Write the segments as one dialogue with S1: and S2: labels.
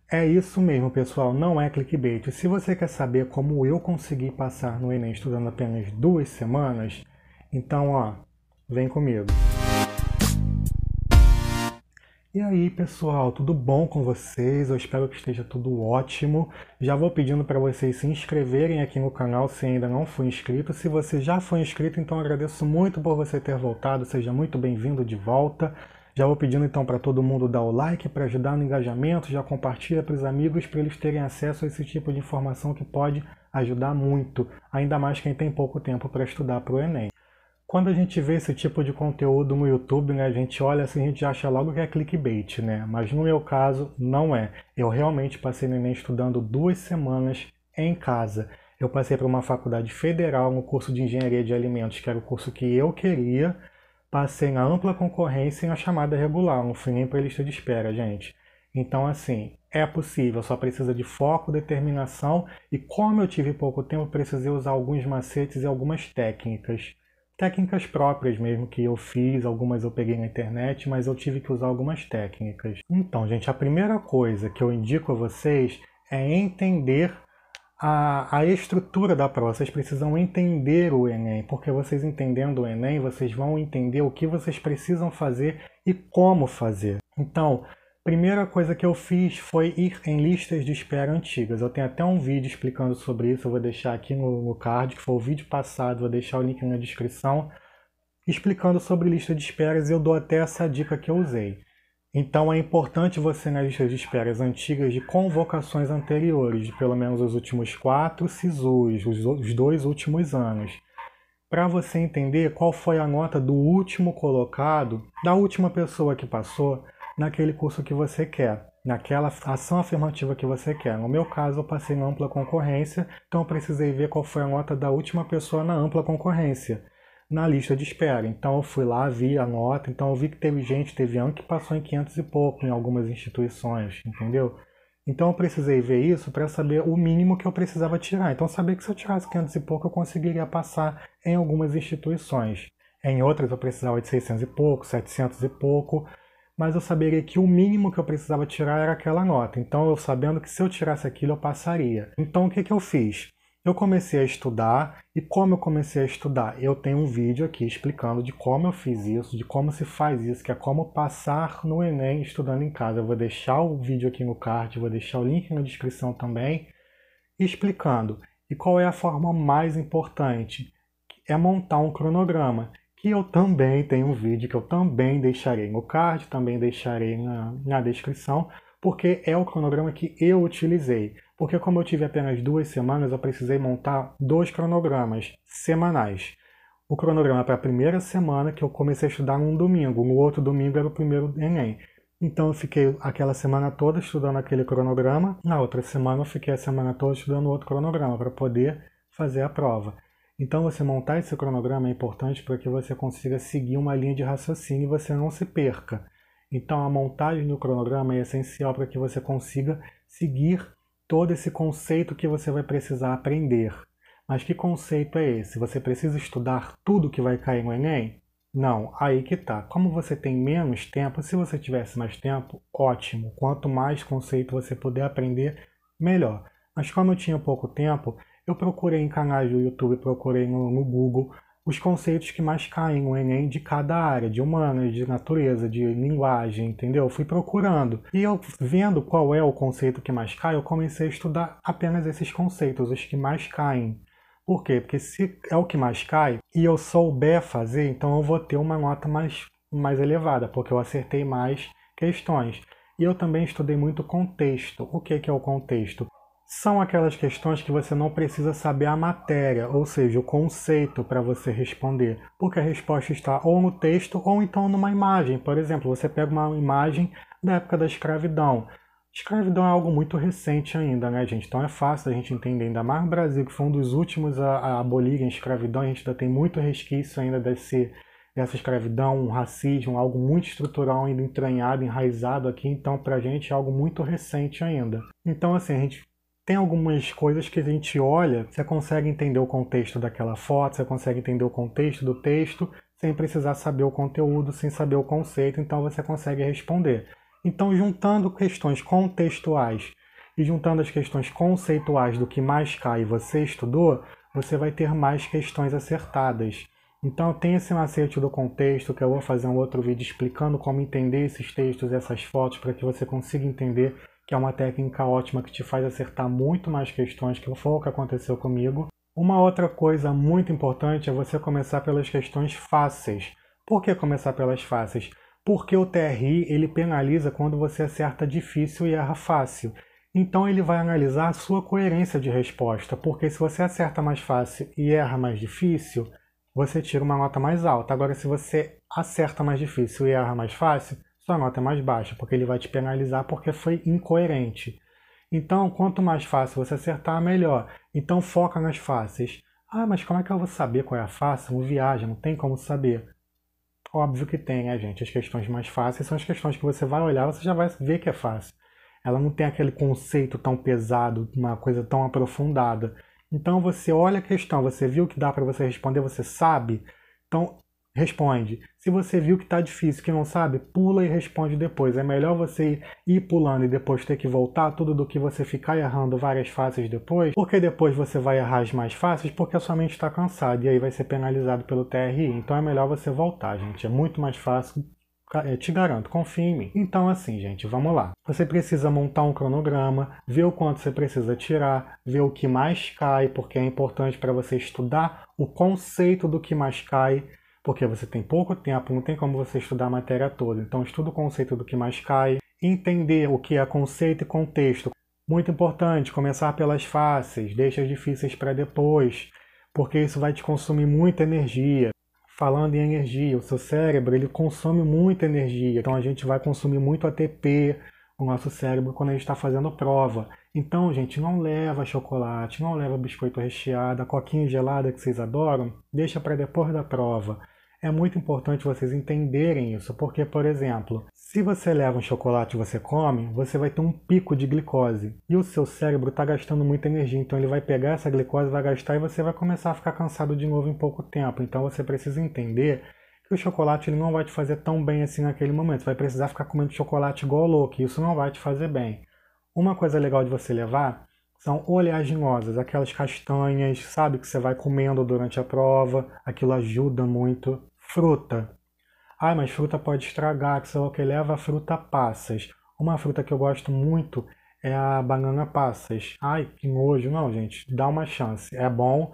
S1: É isso mesmo, pessoal, não é clickbait. Se você quer saber como eu consegui passar no Enem estudando apenas 2 semanas, então, ó, vem comigo. E aí, pessoal, tudo bom com vocês? Eu espero que esteja tudo ótimo. Já vou pedindo para vocês se inscreverem aqui no canal se ainda não for inscrito. Se você já foi inscrito, então agradeço muito por você ter voltado. Seja muito bem-vindo de volta. Já vou pedindo então para todo mundo dar o like para ajudar no engajamento. Já compartilha para os amigos para eles terem acesso a esse tipo de informação que pode ajudar muito, ainda mais quem tem pouco tempo para estudar para o Enem. Quando a gente vê esse tipo de conteúdo no YouTube, né, a gente olha assim, a gente acha logo que é clickbait, né? Mas no meu caso, não é. Eu realmente passei no Enem estudando 2 semanas em casa. Eu passei para uma faculdade federal no curso de Engenharia de Alimentos, que era o curso que eu queria. Passei na ampla concorrência e na chamada regular, não fui nem para a lista de espera, gente. Então, assim, é possível, só precisa de foco, determinação e como eu tive pouco tempo, precisei usar alguns macetes e algumas técnicas. Técnicas próprias mesmo que eu fiz, algumas eu peguei na internet, mas eu tive que usar algumas técnicas. Então, gente, a primeira coisa que eu indico a vocês é entender a estrutura da prova. Vocês precisam entender o Enem, porque vocês entendendo o Enem, vocês vão entender o que vocês precisam fazer e como fazer. Então, primeira coisa que eu fiz foi ir em listas de espera antigas. Eu tenho até um vídeo explicando sobre isso, eu vou deixar aqui no card, que foi o vídeo passado, vou deixar o link na descrição, explicando sobre lista de esperas e eu dou até essa dica que eu usei. Então é importante você nas listas de esperas antigas de convocações anteriores, de pelo menos os últimos 4 SISUs, os 2 últimos anos, para você entender qual foi a nota do último colocado, da última pessoa que passou, naquele curso que você quer, naquela ação afirmativa que você quer. No meu caso, eu passei na ampla concorrência, então eu precisei ver qual foi a nota da última pessoa na ampla concorrência, na lista de espera. Então eu fui lá, vi a nota, então eu vi que teve ano que passou em 500 e pouco em algumas instituições, entendeu? Então eu precisei ver isso para saber o mínimo que eu precisava tirar. Então eu sabia que se eu tirasse 500 e pouco, eu conseguiria passar em algumas instituições. Em outras eu precisava de 600 e pouco, 700 e pouco, mas eu saberia que o mínimo que eu precisava tirar era aquela nota. Então, eu sabendo que se eu tirasse aquilo, eu passaria. Então, o que eu fiz? Eu comecei a estudar, e como eu comecei a estudar? Eu tenho um vídeo aqui explicando de como eu fiz isso, de como se faz isso, que é como passar no Enem estudando em casa. Eu vou deixar o vídeo aqui no card, vou deixar o link na descrição também, explicando. E qual é a forma mais importante? É montar um cronograma. Que eu também tenho um vídeo que eu também deixarei no card, também deixarei na descrição, porque é o cronograma que eu utilizei. Porque como eu tive apenas 2 semanas, eu precisei montar 2 cronogramas semanais. O cronograma para a primeira semana, que eu comecei a estudar num domingo, no outro domingo era o primeiro Enem. Então eu fiquei aquela semana toda estudando aquele cronograma, na outra semana eu fiquei a semana toda estudando outro cronograma para poder fazer a prova. Então você montar esse cronograma é importante para que você consiga seguir uma linha de raciocínio e você não se perca. Então a montagem do cronograma é essencial para que você consiga seguir todo esse conceito que você vai precisar aprender. Mas que conceito é esse? Você precisa estudar tudo que vai cair no Enem? Não, aí que tá. Como você tem menos tempo, se você tivesse mais tempo, ótimo. Quanto mais conceito você puder aprender, melhor. Mas como eu tinha pouco tempo, eu procurei em canais do YouTube, procurei no Google os conceitos que mais caem no Enem de cada área, de humanas, de natureza, de linguagem, entendeu? Eu fui procurando. E eu vendo qual é o conceito que mais cai, eu comecei a estudar apenas esses conceitos, os que mais caem. Por quê? Porque se é o que mais cai e eu souber fazer, então eu vou ter uma nota mais elevada, porque eu acertei mais questões. E eu também estudei muito contexto. O que é o contexto? São aquelas questões que você não precisa saber a matéria, ou seja, o conceito para você responder, porque a resposta está ou no texto ou então numa imagem. Por exemplo, você pega uma imagem da época da escravidão. Escravidão é algo muito recente ainda, né, gente? Então é fácil a gente entender, ainda mais no Brasil, que foi um dos últimos a abolirem a escravidão, a gente ainda tem muito resquício ainda dessa escravidão, um racismo, algo muito estrutural ainda entranhado, enraizado aqui, então pra gente é algo muito recente ainda. Então assim, a gente tem algumas coisas que a gente olha, você consegue entender o contexto daquela foto, você consegue entender o contexto do texto, sem precisar saber o conteúdo, sem saber o conceito, então você consegue responder. Então, juntando questões contextuais e juntando as questões conceituais do que mais cai você estudou, você vai ter mais questões acertadas. Então, tem esse macete do contexto, que eu vou fazer um outro vídeo explicando como entender esses textos, essas fotos, para que você consiga entender que é uma técnica ótima que te faz acertar muito mais questões, que foi o que aconteceu comigo. Uma outra coisa muito importante é você começar pelas questões fáceis. Por que começar pelas fáceis? Porque o TRI ele penaliza quando você acerta difícil e erra fácil. Então ele vai analisar a sua coerência de resposta, porque se você acerta mais fácil e erra mais difícil, você tira uma nota mais alta. Agora, se você acerta mais difícil e erra mais fácil, sua nota é mais baixa, porque ele vai te penalizar porque foi incoerente. Então, quanto mais fácil você acertar, melhor. Então, foca nas fáceis. Ah, mas como é que eu vou saber qual é a fácil? Não viaja, não tem como saber. Óbvio que tem, né, gente? As questões mais fáceis são as questões que você vai olhar, você já vai ver que é fácil. Ela não tem aquele conceito tão pesado, uma coisa tão aprofundada. Então você olha a questão, você viu que dá para você responder, você sabe? Então responde. Se você viu que está difícil, que não sabe, pula e responde depois. É melhor você ir pulando e depois ter que voltar tudo do que você ficar errando várias faces depois, porque depois você vai errar as mais fáceis porque a sua mente está cansada e aí vai ser penalizado pelo TRI. Então é melhor você voltar, gente. É muito mais fácil. Eu te garanto, confie em mim. Então assim, gente, vamos lá. Você precisa montar um cronograma, ver o quanto você precisa tirar, ver o que mais cai, porque é importante para você estudar o conceito do que mais cai, porque você tem pouco tempo, não tem como você estudar a matéria toda. Então estuda o conceito do que mais cai, entender o que é conceito e contexto. Muito importante, começar pelas fáceis, deixa as difíceis para depois, porque isso vai te consumir muita energia. Falando em energia, o seu cérebro ele consome muita energia, então a gente vai consumir muito ATP, o nosso cérebro, quando a gente está fazendo prova. Então, gente, não leva chocolate, não leva biscoito recheado, a coquinha gelada que vocês adoram, deixa para depois da prova. É muito importante vocês entenderem isso, porque, por exemplo, se você leva um chocolate e você come, você vai ter um pico de glicose. E o seu cérebro está gastando muita energia, então ele vai pegar essa glicose, vai gastar e você vai começar a ficar cansado de novo em pouco tempo. Então você precisa entender que o chocolate ele não vai te fazer tão bem assim naquele momento. Você vai precisar ficar comendo chocolate igual louco, e isso não vai te fazer bem. Uma coisa legal de você levar são oleaginosas, aquelas castanhas, sabe, que você vai comendo durante a prova, aquilo ajuda muito. Fruta. Ah, mas fruta pode estragar, que sei lá o que leva a fruta passas. Uma fruta que eu gosto muito é a banana passas. Ai, que nojo. Não, gente, dá uma chance. É bom.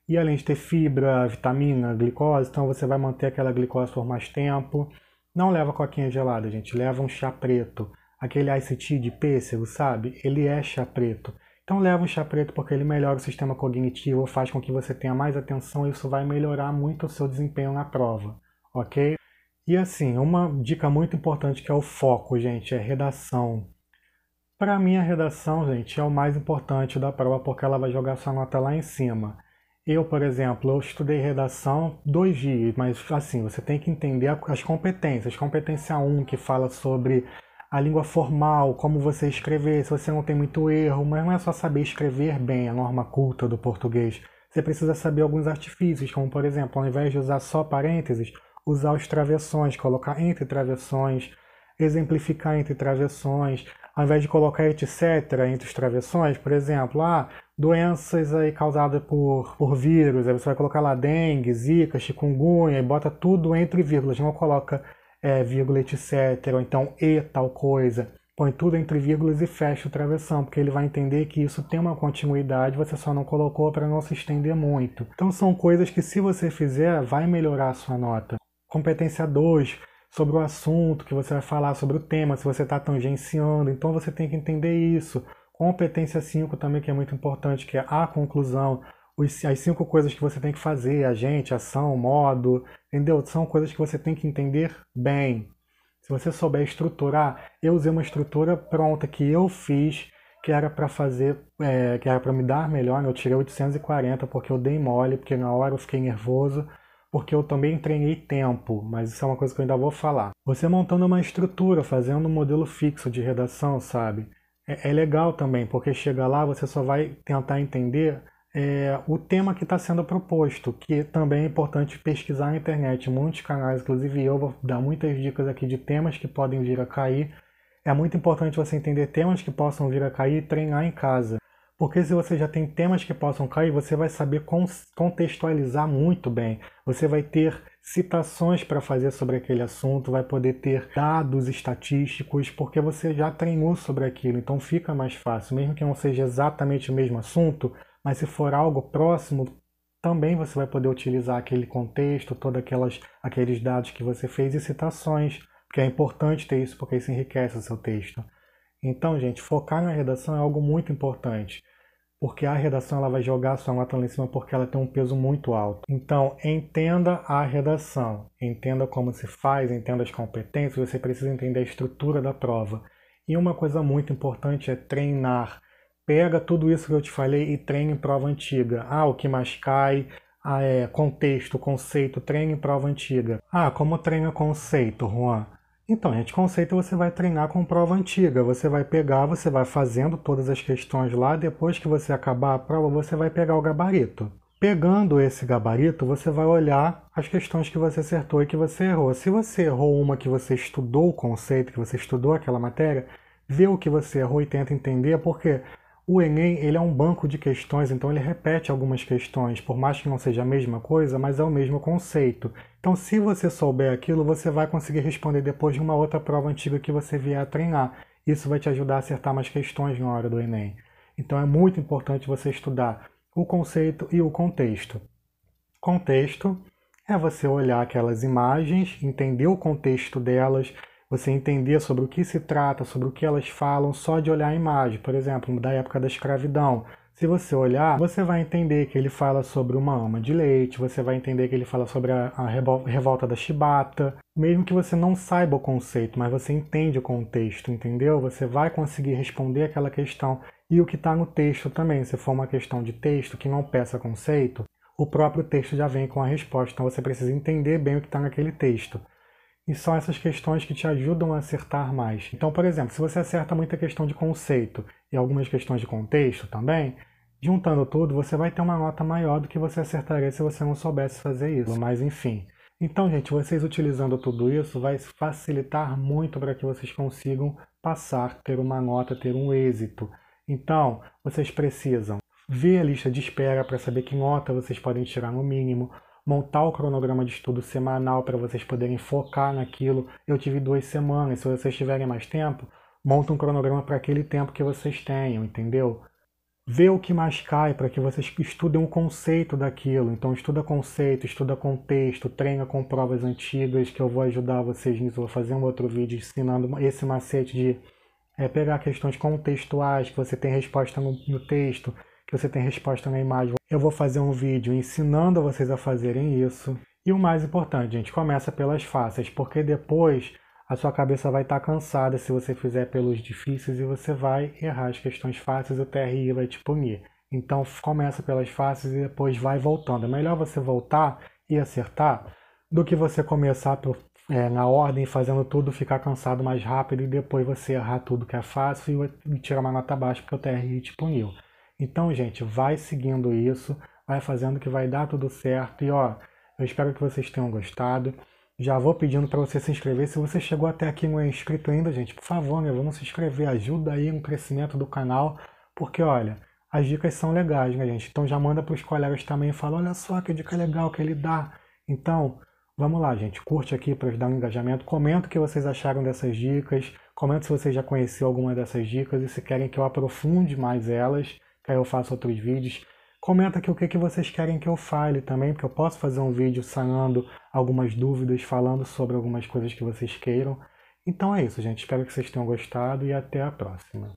S1: E além de ter fibra, vitamina, glicose, então você vai manter aquela glicose por mais tempo. Não leva coquinha gelada, gente. Leva um chá preto. Aquele ice tea de pêssego, sabe? Ele é chá preto. Então leva um chá preto porque ele melhora o sistema cognitivo, faz com que você tenha mais atenção e isso vai melhorar muito o seu desempenho na prova, ok? E assim, uma dica muito importante que é o foco, gente, é redação. Para mim, a redação, gente, é o mais importante da prova porque ela vai jogar sua nota lá em cima. Eu, por exemplo, eu estudei redação 2 dias, mas assim, você tem que entender as competências. Competência 1, que fala sobre a língua formal, como você escrever, se você não tem muito erro, mas não é só saber escrever bem a norma culta do português. Você precisa saber alguns artifícios, como por exemplo, ao invés de usar só parênteses, usar os travessões, colocar entre travessões, exemplificar entre travessões, ao invés de colocar etc. entre os travessões, por exemplo, doenças aí causadas por vírus, aí você vai colocar lá dengue, zika, chikungunya, e bota tudo entre vírgulas, não coloca vírgula, etc. Ou então e tal coisa. Põe tudo entre vírgulas e fecha o travessão, porque ele vai entender que isso tem uma continuidade, você só não colocou para não se estender muito. Então são coisas que se você fizer, vai melhorar a sua nota. Competência 2, sobre o assunto que você vai falar, sobre o tema, se você está tangenciando, então você tem que entender isso. Competência 5 também, que é muito importante, que é a conclusão, as 5 coisas que você tem que fazer, agente, ação, modo, entendeu? São coisas que você tem que entender bem. Se você souber estruturar, eu usei uma estrutura pronta que eu fiz, que era para fazer, que era para me dar melhor, né? Eu tirei 840 porque eu dei mole, porque na hora eu fiquei nervoso, porque eu também treinei tempo, mas isso é uma coisa que eu ainda vou falar. Você montando uma estrutura, fazendo um modelo fixo de redação, sabe? É legal também, porque chega lá, você só vai tentar entender o tema que está sendo proposto, que também é importante pesquisar na internet. Muitos canais, inclusive eu, vou dar muitas dicas aqui de temas que podem vir a cair. é muito importante você entender temas que possam vir a cair e treinar em casa. Porque se você já tem temas que possam cair, você vai saber contextualizar muito bem. Você vai ter citações para fazer sobre aquele assunto, vai poder ter dados estatísticos, porque você já treinou sobre aquilo, então fica mais fácil. Mesmo que não seja exatamente o mesmo assunto, mas se for algo próximo, também você vai poder utilizar aquele contexto, todos aqueles dados que você fez e citações, porque é importante ter isso, porque isso enriquece o seu texto. Então, gente, focar na redação é algo muito importante, porque a redação ela vai jogar a sua nota lá em cima porque ela tem um peso muito alto. Então, entenda a redação, entenda como se faz, entenda as competências, você precisa entender a estrutura da prova. E uma coisa muito importante é treinar. Pega tudo isso que eu te falei e treine em prova antiga. O que mais cai? Contexto, conceito, treine em prova antiga. Como treina conceito, Juan? Então, gente, conceito você vai treinar com prova antiga. Você vai pegar, você vai fazendo todas as questões lá, depois que você acabar a prova, você vai pegar o gabarito. Pegando esse gabarito, você vai olhar as questões que você acertou e que você errou. Se você errou uma que você estudou o conceito, que você estudou aquela matéria, vê o que você errou e tenta entender, porque o Enem ele é um banco de questões, então ele repete algumas questões, por mais que não seja a mesma coisa, mas é o mesmo conceito. Então, se você souber aquilo, você vai conseguir responder depois de uma outra prova antiga que você vier a treinar. Isso vai te ajudar a acertar mais questões na hora do Enem. Então, é muito importante você estudar o conceito e o contexto. Contexto é você olhar aquelas imagens, entender o contexto delas, você entender sobre o que se trata, sobre o que elas falam, só de olhar a imagem. Por exemplo, da época da escravidão. Se você olhar, você vai entender que ele fala sobre uma ama de leite, você vai entender que ele fala sobre a revolta da chibata. Mesmo que você não saiba o conceito, mas você entende o contexto, entendeu? Você vai conseguir responder aquela questão. E o que está no texto também, se for uma questão de texto que não peça conceito, o próprio texto já vem com a resposta. Então você precisa entender bem o que está naquele texto. E são essas questões que te ajudam a acertar mais. Então, por exemplo, se você acerta muita questão de conceito e algumas questões de contexto também, juntando tudo, você vai ter uma nota maior do que você acertaria se você não soubesse fazer isso. Mas enfim. Então, gente, vocês utilizando tudo isso vai facilitar muito para que vocês consigam passar, ter uma nota, ter um êxito. Então, vocês precisam ver a lista de espera para saber que nota vocês podem tirar no mínimo, montar o cronograma de estudo semanal para vocês poderem focar naquilo. Eu tive 2 semanas, se vocês tiverem mais tempo, monta um cronograma para aquele tempo que vocês tenham, entendeu? Vê o que mais cai para que vocês estudem o conceito daquilo. Então estuda conceito, estuda contexto, treina com provas antigas, que eu vou ajudar vocês nisso. Vou fazer um outro vídeo ensinando esse macete de pegar questões contextuais, que você tem resposta no texto, que você tem resposta na imagem. Eu vou fazer um vídeo ensinando vocês a fazerem isso. E o mais importante, gente, começa pelas fáceis, porque depois a sua cabeça vai estar cansada se você fizer pelos difíceis e você vai errar as questões fáceis e o TRI vai te punir. Então começa pelas fáceis e depois vai voltando. É melhor você voltar e acertar do que você começar na ordem, fazendo tudo, ficar cansado mais rápido e depois você errar tudo que é fácil e tirar uma nota baixa porque o TRI te puniu. Então, gente, vai seguindo isso, vai fazendo que vai dar tudo certo. E ó, eu espero que vocês tenham gostado. Já vou pedindo para você se inscrever. Se você chegou até aqui e não é inscrito ainda, gente, por favor, né, vamos se inscrever. Ajuda aí no crescimento do canal. Porque, olha, as dicas são legais, né, gente? Então já manda para os colegas também e fala, olha só que dica legal que ele dá. Então, vamos lá, gente. Curte aqui para ajudar no engajamento. Comenta o que vocês acharam dessas dicas. Comenta se você já conheceu alguma dessas dicas e se querem que eu aprofunde mais elas, que aí eu faço outros vídeos. Comenta aqui o que vocês querem que eu fale também, porque eu posso fazer um vídeo sanando algumas dúvidas, falando sobre algumas coisas que vocês queiram. Então é isso, gente. Espero que vocês tenham gostado e até a próxima.